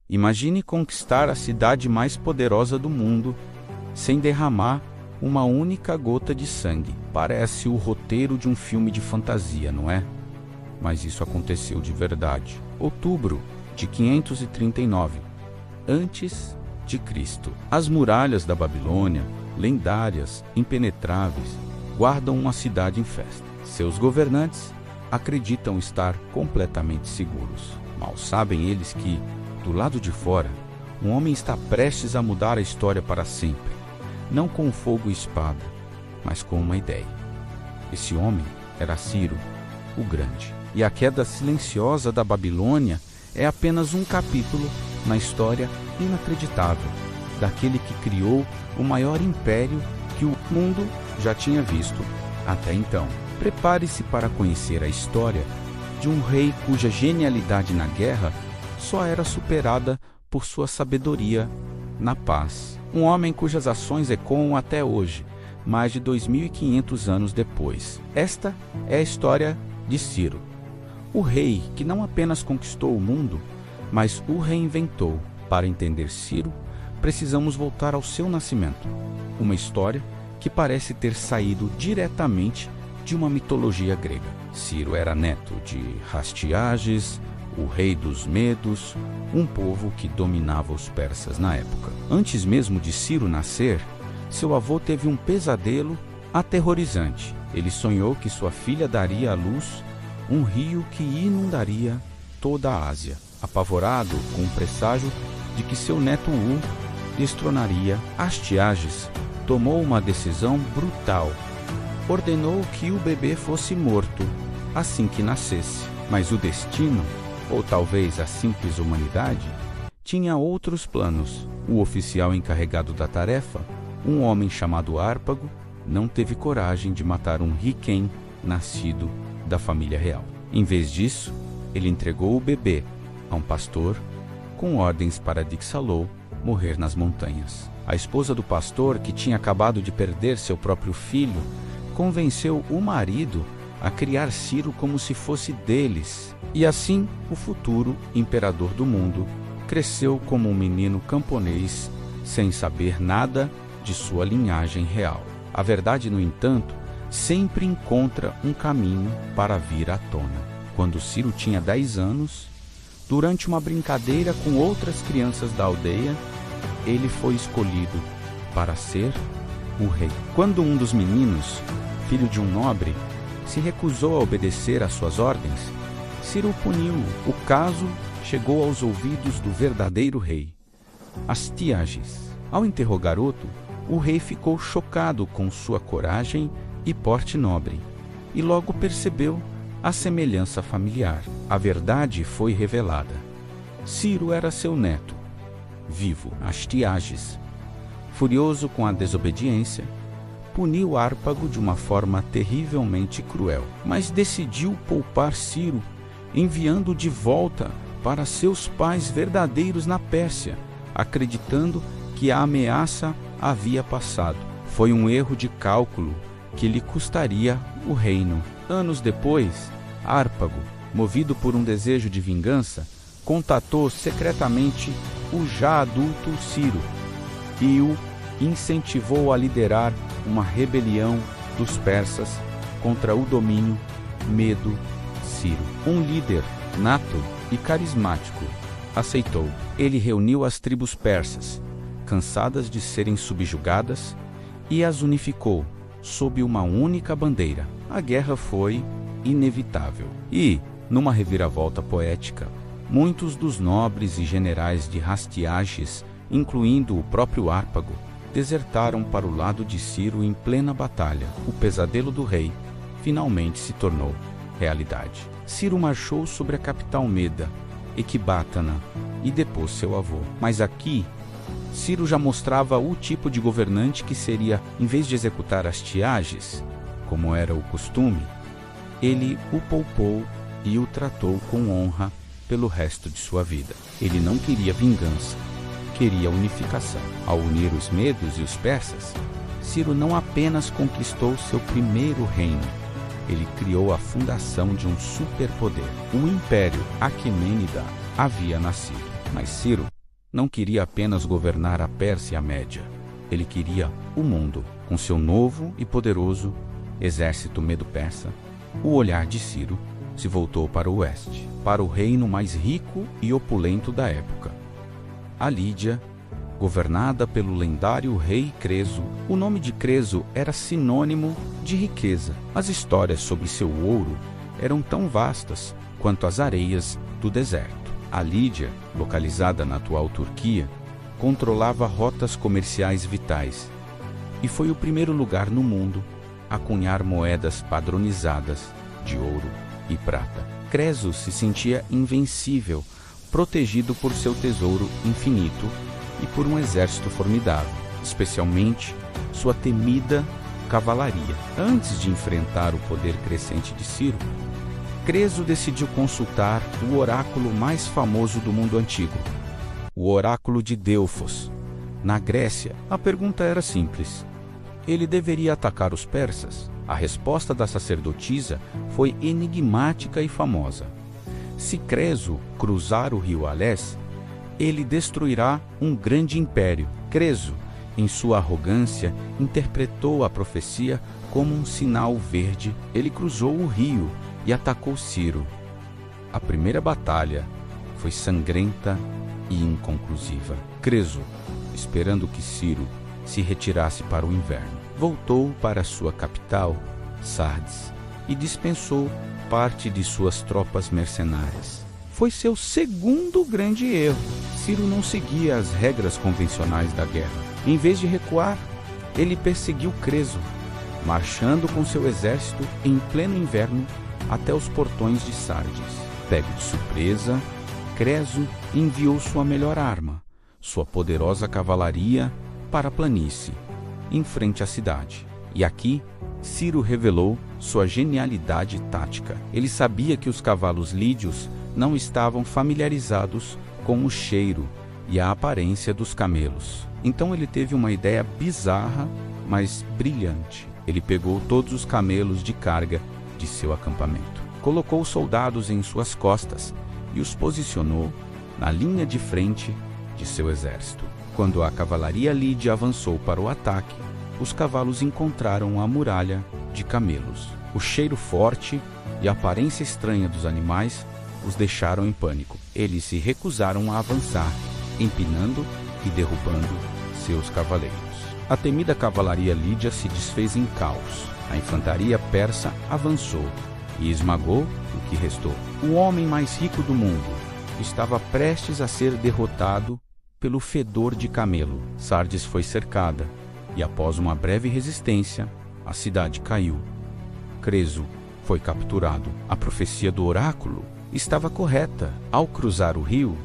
Imagine conquistar a cidade mais poderosa do mundo sem derramar uma única gota de sangue. Parece o roteiro de um filme de fantasia, não é? Mas isso aconteceu de verdade. Outubro de 539 antes de Cristo. As muralhas da Babilônia, lendárias, impenetráveis, guardam uma cidade em festa. Seus governantes acreditam estar completamente seguros. Mal sabem eles que, do lado de fora, um homem está prestes a mudar a história para sempre, não com fogo e espada, mas com uma ideia. Esse homem era Ciro, o Grande. E a queda silenciosa da Babilônia é apenas um capítulo na história inacreditável daquele que criou o maior império que o mundo já tinha visto até então. Prepare-se para conhecer a história de um rei cuja genialidade na guerra só era superada por sua sabedoria na paz. Um homem cujas ações ecoam até hoje, mais de 2.500 anos depois. Esta é a história de Ciro, o rei que não apenas conquistou o mundo, mas o reinventou. Para entender Ciro, precisamos voltar ao seu nascimento, uma história que parece ter saído diretamente de uma mitologia grega. Ciro era neto de Hastiages, o rei dos Medos, um povo que dominava os persas na época. Antes mesmo de Ciro nascer, seu avô teve um pesadelo aterrorizante. Ele sonhou que sua filha daria à luz um rio que inundaria toda a Ásia. Apavorado com o presságio de que seu neto destronaria, Hastiages tomou uma decisão brutal. Ordenou que o bebê fosse morto assim que nascesse. Mas o destino, ou talvez a simples humanidade, tinha outros planos. O oficial encarregado da tarefa, um homem chamado Árpago, não teve coragem de matar um riquém nascido da família real. Em vez disso, ele entregou o bebê a um pastor com ordens para Dixalô morrer nas montanhas. A esposa do pastor, que tinha acabado de perder seu próprio filho, convenceu o marido a criar Ciro como se fosse deles. E assim, o futuro imperador do mundo cresceu como um menino camponês sem saber nada de sua linhagem real. A verdade, no entanto, sempre encontra um caminho para vir à tona. Quando Ciro tinha 10 anos, durante uma brincadeira com outras crianças da aldeia, ele foi escolhido para ser o rei. Quando um dos meninos, filho de um nobre, se recusou a obedecer às suas ordens, Ciro o puniu. O caso chegou aos ouvidos do verdadeiro rei, Hastiages. Ao interrogar Otto, o rei ficou chocado com sua coragem e porte nobre, e logo percebeu a semelhança familiar. A verdade foi revelada. Ciro era seu neto, vivo. Hastiages, furioso com a desobediência, puniu Árpago de uma forma terrivelmente cruel, mas decidiu poupar Ciro, enviando-o de volta para seus pais verdadeiros na Pérsia, acreditando que a ameaça havia passado. Foi um erro de cálculo que lhe custaria o reino. Anos depois, Árpago, movido por um desejo de vingança, contatou secretamente o já adulto Ciro e o incentivou a liderar uma rebelião dos persas contra o domínio Medo-Ciro. Um líder nato e carismático aceitou. Ele reuniu as tribos persas, cansadas de serem subjugadas, e as unificou sob uma única bandeira. A guerra foi inevitável. E, numa reviravolta poética, muitos dos nobres e generais de Hastiages, incluindo o próprio Árpago, desertaram para o lado de Ciro em plena batalha. O pesadelo do rei finalmente se tornou realidade. Ciro marchou sobre a capital Meda, Ecbátana, e depôs seu avô. Mas aqui, Ciro já mostrava o tipo de governante que seria, em vez de executar Hastiages, como era o costume, ele o poupou e o tratou com honra pelo resto de sua vida. Ele não queria vingança, queria unificação. Ao unir os medos e os persas, Ciro não apenas conquistou seu primeiro reino, ele criou a fundação de um superpoder. O Império Aquemênida havia nascido. Mas Ciro não queria apenas governar a Pérsia Média. Ele queria o mundo. Com seu novo e poderoso exército medo-persa, o olhar de Ciro se voltou para o oeste, para o reino mais rico e opulento da época. A Lídia, governada pelo lendário rei Creso. O nome de Creso era sinônimo de riqueza. As histórias sobre seu ouro eram tão vastas quanto as areias do deserto. A Lídia, localizada na atual Turquia, controlava rotas comerciais vitais e foi o primeiro lugar no mundo a cunhar moedas padronizadas de ouro e prata. Creso se sentia invencível, protegido por seu tesouro infinito e por um exército formidável, especialmente sua temida cavalaria. Antes de enfrentar o poder crescente de Ciro, Creso decidiu consultar o oráculo mais famoso do mundo antigo, o oráculo de Delfos. Na Grécia, a pergunta era simples: ele deveria atacar os persas? A resposta da sacerdotisa foi enigmática e famosa. Se Creso cruzar o rio Alés, ele destruirá um grande império. Creso, em sua arrogância, interpretou a profecia como um sinal verde. Ele cruzou o rio e atacou Ciro. A primeira batalha foi sangrenta e inconclusiva. Creso, esperando que Ciro se retirasse para o inverno, voltou para sua capital, Sardes, e dispensou parte de suas tropas mercenárias. Foi seu segundo grande erro. Ciro não seguia as regras convencionais da guerra. Em vez de recuar, ele perseguiu Creso, marchando com seu exército em pleno inverno até os portões de Sardes. Pego de surpresa, Creso enviou sua melhor arma, sua poderosa cavalaria, para a planície, em frente à cidade. E aqui, Ciro revelou sua genialidade tática. Ele sabia que os cavalos lídios não estavam familiarizados com o cheiro e a aparência dos camelos. Então ele teve uma ideia bizarra, mas brilhante. Ele pegou todos os camelos de carga de seu acampamento, colocou soldados em suas costas e os posicionou na linha de frente de seu exército. Quando a cavalaria lídia avançou para o ataque, os cavalos encontraram a muralha de camelos. O cheiro forte e a aparência estranha dos animais os deixaram em pânico. Eles se recusaram a avançar, empinando e derrubando seus cavaleiros. A temida cavalaria lídia se desfez em caos. A infantaria persa avançou e esmagou o que restou. O homem mais rico do mundo estava prestes a ser derrotado pelo fedor de camelo. Sardes foi cercada e, após uma breve resistência, a cidade caiu. Creso foi capturado. A profecia do oráculo estava correta. Ao cruzar o rio,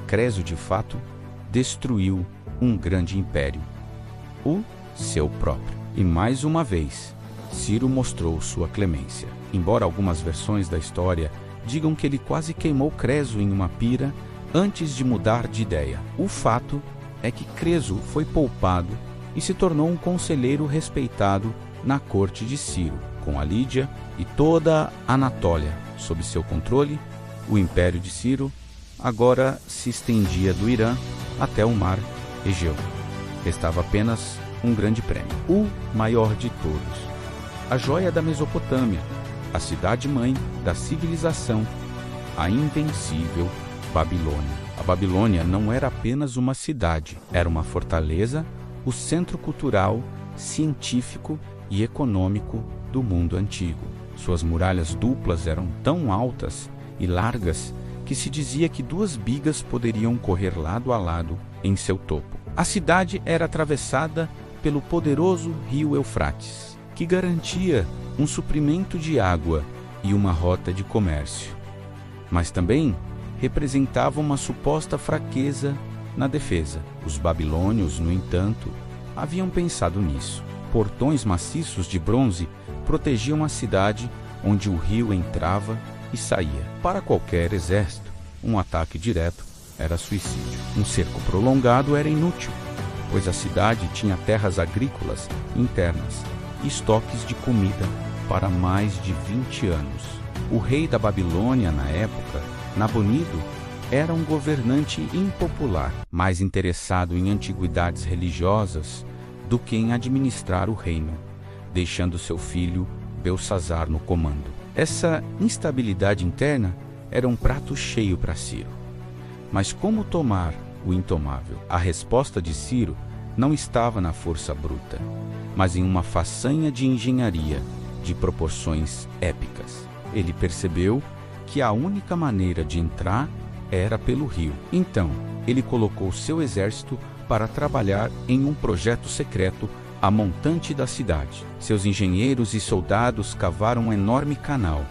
Creso de fato destruiu um grande império, o seu próprio. E mais uma vez, Ciro mostrou sua clemência. Embora algumas versões da história digam que ele quase queimou Creso em uma pira antes de mudar de ideia, o fato é que Creso foi poupado e se tornou um conselheiro respeitado na corte de Ciro. Com a Lídia e toda a Anatólia sob seu controle, o império de Ciro agora se estendia do Irã até o mar Egeu. Restava apenas um grande prêmio, o maior de todos: a joia da Mesopotâmia, a cidade-mãe da civilização, a invencível Babilônia. A Babilônia não era apenas uma cidade, era uma fortaleza, o centro cultural, científico e econômico do mundo antigo. Suas muralhas duplas eram tão altas e largas que se dizia que 2 bigas poderiam correr lado a lado em seu topo. A cidade era atravessada pelo poderoso rio Eufrates, que garantia um suprimento de água e uma rota de comércio, mas também representava uma suposta fraqueza na defesa. Os babilônios, no entanto, haviam pensado nisso. Portões maciços de bronze protegiam a cidade onde o rio entrava e saía. Para qualquer exército, um ataque direto era suicídio. Um cerco prolongado era inútil, pois a cidade tinha terras agrícolas internas e estoques de comida para mais de 20 anos. O rei da Babilônia, na época, Nabonido, era um governante impopular, mais interessado em antiguidades religiosas do que em administrar o reino, deixando seu filho Belsassar no comando. Essa instabilidade interna era um prato cheio para Ciro. Mas como tomar o intomável? A resposta de Ciro não estava na força bruta, mas em uma façanha de engenharia de proporções épicas. Ele percebeu que a única maneira de entrar era pelo rio. Então, ele colocou seu exército para trabalhar em um projeto secreto a montante da cidade. Seus engenheiros e soldados cavaram um enorme canal,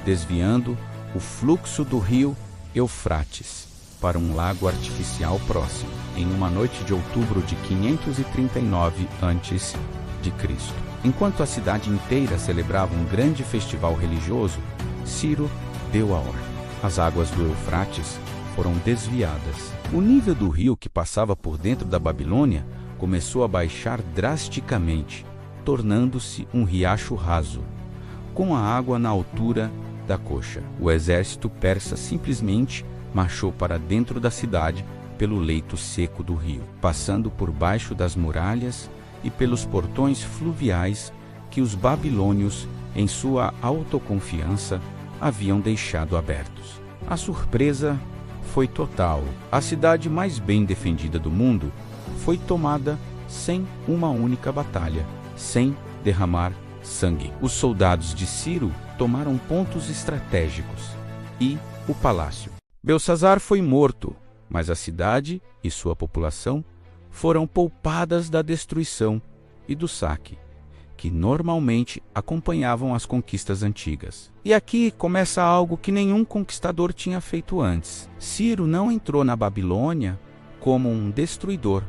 desviando o fluxo do rio Eufrates para um lago artificial próximo, em uma noite de outubro de 539 a.C. Enquanto a cidade inteira celebrava um grande festival religioso, Ciro deu a ordem. As águas do Eufrates foram desviadas. O nível do rio que passava por dentro da Babilônia começou a baixar drasticamente, tornando-se um riacho raso, com a água na altura da coxa. O exército persa simplesmente marchou para dentro da cidade pelo leito seco do rio, passando por baixo das muralhas e pelos portões fluviais que os babilônios, em sua autoconfiança, haviam deixado abertos. A surpresa foi total. A cidade mais bem defendida do mundo foi tomada sem uma única batalha, sem derramar sangue. Os soldados de Ciro tomaram pontos estratégicos e o palácio. Belsassar foi morto, mas a cidade e sua população foram poupadas da destruição e do saque, que normalmente acompanhavam as conquistas antigas. E aqui começa algo que nenhum conquistador tinha feito antes. Ciro não entrou na Babilônia como um destruidor,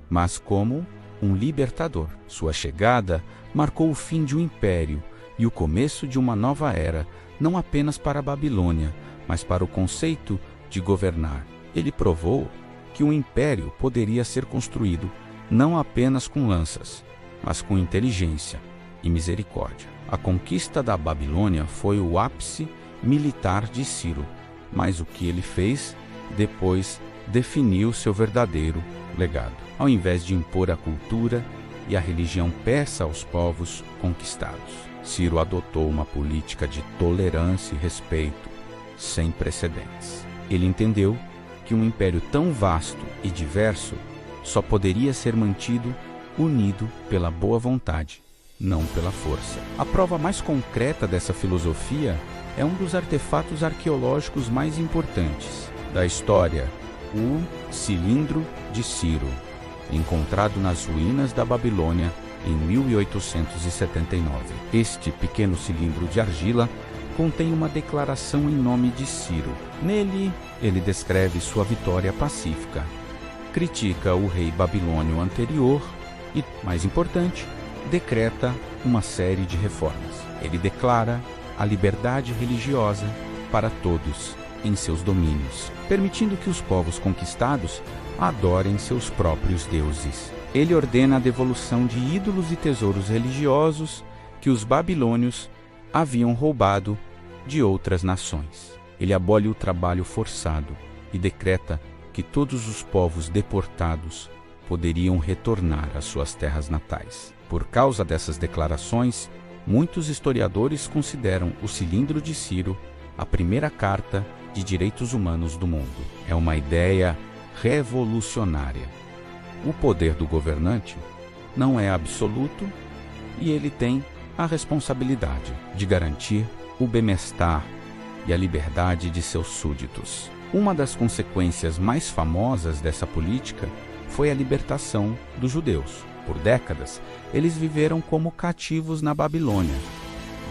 mas como um libertador. Sua chegada marcou o fim de um império e o começo de uma nova era, não apenas para a Babilônia, mas para o conceito de governar. Ele provou que um império poderia ser construído não apenas com lanças, mas com inteligência e misericórdia. A conquista da Babilônia foi o ápice militar de Ciro, mas o que ele fez depois definiu seu verdadeiro legado. Ao invés de impor a cultura e a religião persa aos povos conquistados, Ciro adotou uma política de tolerância e respeito sem precedentes. Ele entendeu que um império tão vasto e diverso só poderia ser mantido unido pela boa vontade, não pela força. A prova mais concreta dessa filosofia é um dos artefatos arqueológicos mais importantes da história, o Cilindro de Ciro, encontrado nas ruínas da Babilônia em 1879. Este pequeno cilindro de argila contém uma declaração em nome de Ciro. Nele, ele descreve sua vitória pacífica, critica o rei babilônio anterior e, mais importante, decreta uma série de reformas. Ele declara a liberdade religiosa para todos em seus domínios, permitindo que os povos conquistados adorem seus próprios deuses. Ele ordena a devolução de ídolos e tesouros religiosos que os babilônios haviam roubado de outras nações. Ele abole o trabalho forçado e decreta que todos os povos deportados poderiam retornar às suas terras natais. Por causa dessas declarações, muitos historiadores consideram o Cilindro de Ciro a primeira carta de direitos humanos do mundo. É uma ideia revolucionária. O poder do governante não é absoluto e ele tem a responsabilidade de garantir o bem-estar e a liberdade de seus súditos. Uma das consequências mais famosas dessa política foi a libertação dos judeus. Por décadas, eles viveram como cativos na Babilônia,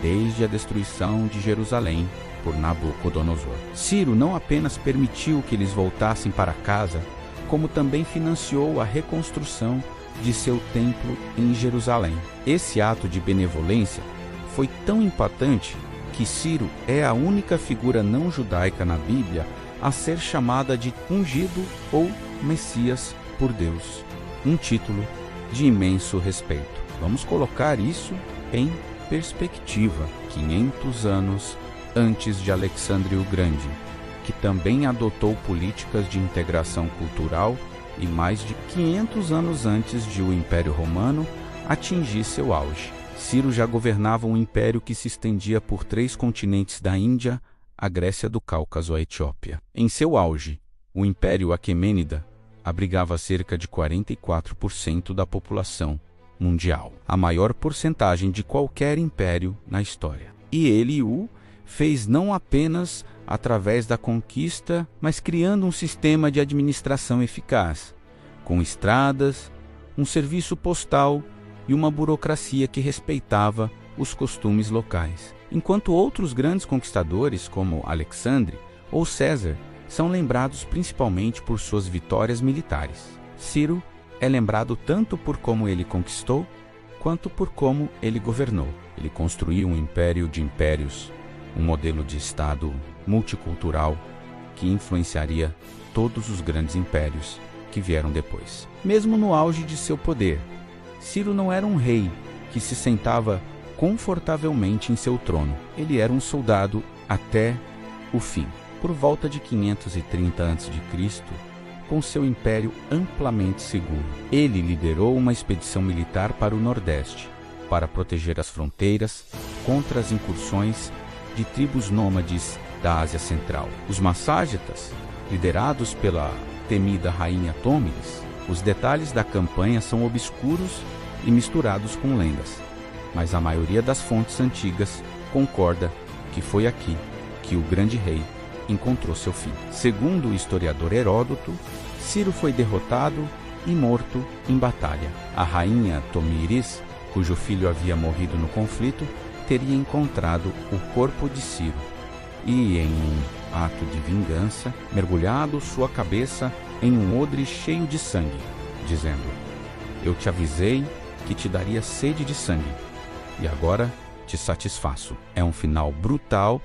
desde a destruição de Jerusalém por Nabucodonosor. Ciro não apenas permitiu que eles voltassem para casa, como também financiou a reconstrução de seu templo em Jerusalém. Esse ato de benevolência foi tão impactante que Ciro é a única figura não judaica na Bíblia a ser chamada de ungido ou Messias por Deus, um título de imenso respeito. Vamos colocar isso em perspectiva. 500 anos antes de Alexandre o Grande, que também adotou políticas de integração cultural e mais de 500 anos antes de o Império Romano atingir seu auge. Ciro já governava um império que se estendia por 3 continentes da Índia, a Grécia do Cáucaso à Etiópia. Em seu auge, o Império Aquemênida abrigava cerca de 44% da população mundial, a maior porcentagem de qualquer império na história. E ele o fez não apenas através da conquista, mas criando um sistema de administração eficaz, com estradas, um serviço postal e uma burocracia que respeitava os costumes locais. Enquanto outros grandes conquistadores, como Alexandre ou César, são lembrados principalmente por suas vitórias militares, Ciro é lembrado tanto por como ele conquistou, quanto por como ele governou. Ele construiu um império de impérios, um modelo de Estado multicultural que influenciaria todos os grandes impérios que vieram depois. Mesmo no auge de seu poder, Ciro não era um rei que se sentava confortavelmente em seu trono. Ele era um soldado até o fim. Por volta de 530 a.C., com seu império amplamente seguro, ele liderou uma expedição militar para o Nordeste, para proteger as fronteiras contra as incursões de tribos nômades da Ásia Central. Os Masságetas, liderados pela temida rainha Tômiris, os detalhes da campanha são obscuros e misturados com lendas, mas a maioria das fontes antigas concorda que foi aqui que o grande rei encontrou seu fim. Segundo o historiador Heródoto, Ciro foi derrotado e morto em batalha. A rainha Tomíris, cujo filho havia morrido no conflito, teria encontrado o corpo de Ciro e, em um ato de vingança, mergulhado sua cabeça em um odre cheio de sangue, dizendo: "Eu te avisei que te daria sede de sangue, e agora te satisfaço." É um final brutal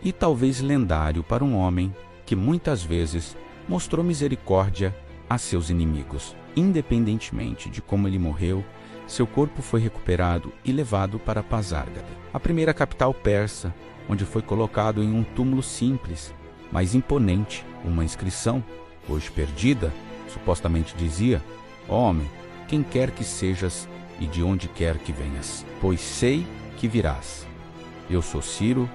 e talvez lendário para um homem que muitas vezes mostrou misericórdia a seus inimigos. Independentemente de como ele morreu, seu corpo foi recuperado e levado para Pasárgada, a primeira capital persa, onde foi colocado em um túmulo simples, mas imponente. Uma inscrição, hoje perdida, supostamente dizia: "Homem, quem quer que sejas e de onde quer que venhas, pois sei que virás. Eu sou Ciro,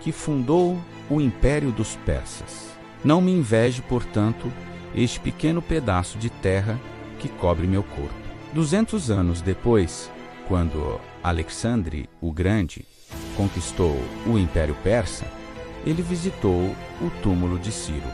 que fundou o Império dos Persas. Não me inveje, portanto, este pequeno pedaço de terra que cobre meu corpo." 200 anos depois, quando Alexandre o Grande conquistou o Império Persa, ele visitou o túmulo de Ciro.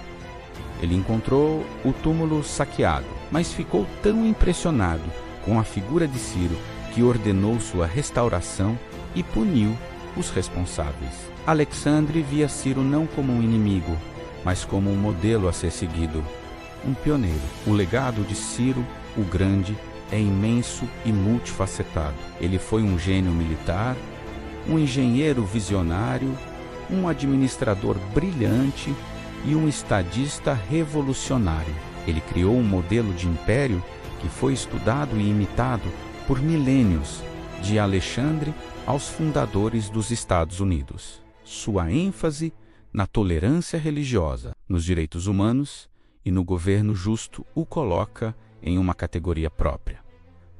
Ele encontrou o túmulo saqueado, mas ficou tão impressionado com a figura de Ciro que ordenou sua restauração e puniu os responsáveis. Alexandre via Ciro não como um inimigo, mas como um modelo a ser seguido, um pioneiro. O legado de Ciro o Grande é imenso e multifacetado. Ele foi um gênio militar, um engenheiro visionário, um administrador brilhante e um estadista revolucionário. Ele criou um modelo de império que foi estudado e imitado por milênios, de Alexandre aos fundadores dos Estados Unidos. Sua ênfase na tolerância religiosa, nos direitos humanos e no governo justo o coloca em uma categoria própria,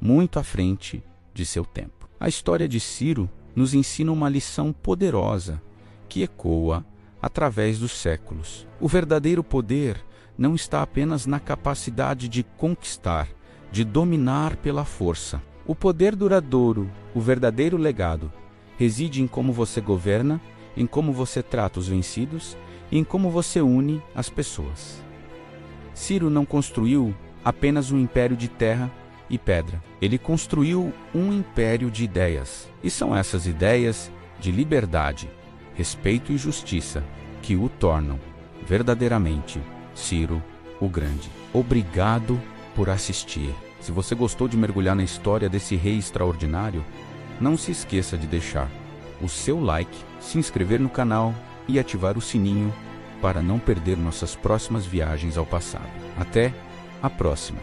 muito à frente de seu tempo. A história de Ciro nos ensina uma lição poderosa que ecoa através dos séculos. O verdadeiro poder não está apenas na capacidade de conquistar, de dominar pela força. O poder duradouro, o verdadeiro legado, reside em como você governa, em como você trata os vencidos e em como você une as pessoas. Ciro não construiu apenas um império de terra e pedra. Ele construiu um império de ideias. E são essas ideias de liberdade, respeito e justiça que o tornam verdadeiramente Ciro o Grande. Obrigado por assistir. Se você gostou de mergulhar na história desse rei extraordinário, não se esqueça de deixar o seu like, se inscrever no canal e ativar o sininho para não perder nossas próximas viagens ao passado. Até a próxima!